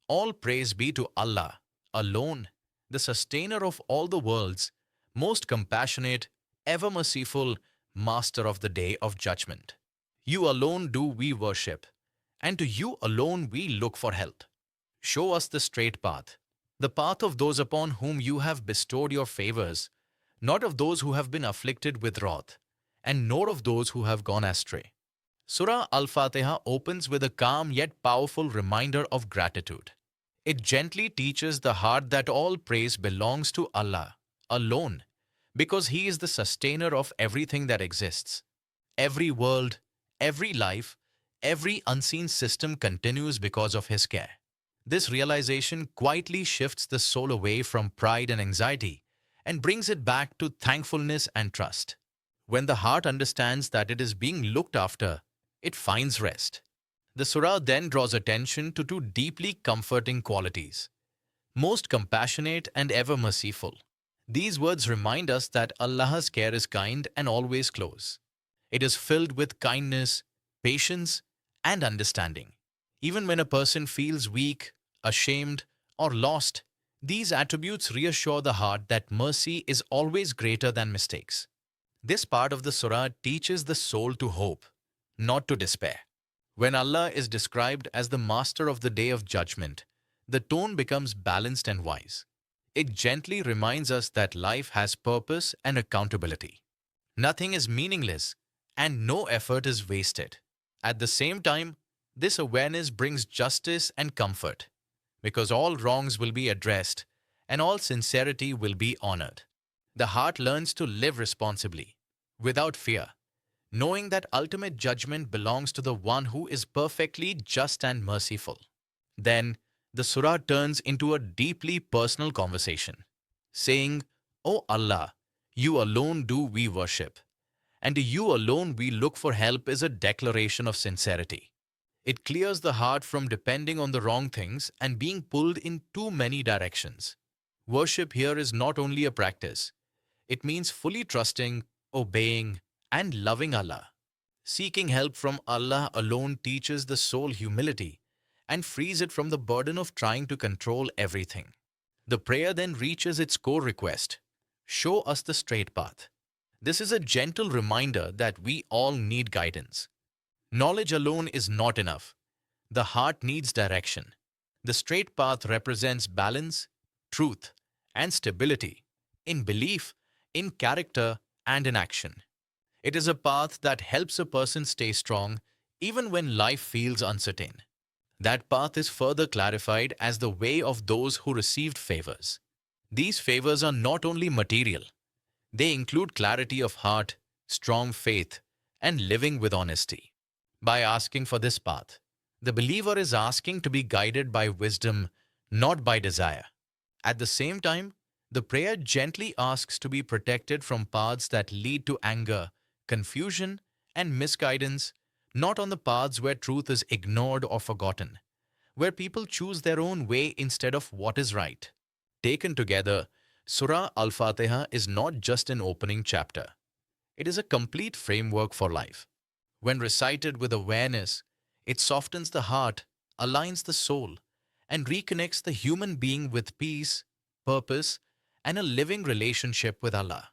All praise be to Allah, alone, the sustainer of all the worlds, most compassionate, ever merciful, master of the day of judgment. You alone do we worship, and to you alone we look for help. Show us the straight path, the path of those upon whom you have bestowed your favors, not of those who have been afflicted with wrath, and nor of those who have gone astray. Surah Al-Fatihah opens with a calm yet powerful reminder of gratitude. It gently teaches the heart that all praise belongs to Allah alone, because He is the sustainer of everything that exists. Every world, every life, every unseen system continues because of His care. This realization quietly shifts the soul away from pride and anxiety and brings it back to thankfulness and trust. When the heart understands that it is being looked after, it finds rest. The surah then draws attention to two deeply comforting qualities: most compassionate and ever merciful. These words remind us that Allah's care is kind and always close. It is filled with kindness, patience, and understanding. Even when a person feels weak, ashamed, or lost, these attributes reassure the heart that mercy is always greater than mistakes. This part of the surah teaches the soul to hope, not to despair. When Allah is described as the master of the day of judgment, the tone becomes balanced and wise. It gently reminds us that life has purpose and accountability. Nothing is meaningless, and no effort is wasted. At the same time, this awareness brings justice and comfort, because all wrongs will be addressed and all sincerity will be honored. The heart learns to live responsibly, without fear, knowing that ultimate judgment belongs to the one who is perfectly just and merciful. Then, the surah turns into a deeply personal conversation, saying, "O Allah, you alone do we worship, and to you alone we look for help," is a declaration of sincerity. It clears the heart from depending on the wrong things and being pulled in too many directions. Worship here is not only a practice, it means fully trusting, obeying, and loving Allah. Seeking help from Allah alone teaches the soul humility and frees it from the burden of trying to control everything. The prayer then reaches its core request: show us the straight path. This is a gentle reminder that we all need guidance. Knowledge alone is not enough. The heart needs direction. The straight path represents balance, truth, and stability in belief, in character, and in action. It is a path that helps a person stay strong even when life feels uncertain. That path is further clarified as the way of those who received favors. These favors are not only material, they include clarity of heart, strong faith, and living with honesty. By asking for this path, the believer is asking to be guided by wisdom, not by desire. At the same time, the prayer gently asks to be protected from paths that lead to anger, confusion, and misguidance, not on the paths where truth is ignored or forgotten, where people choose their own way instead of what is right. Taken together, Surah Al-Fatihah is not just an opening chapter. It is a complete framework for life. When recited with awareness, it softens the heart, aligns the soul, and reconnects the human being with peace, purpose, and a living relationship with Allah.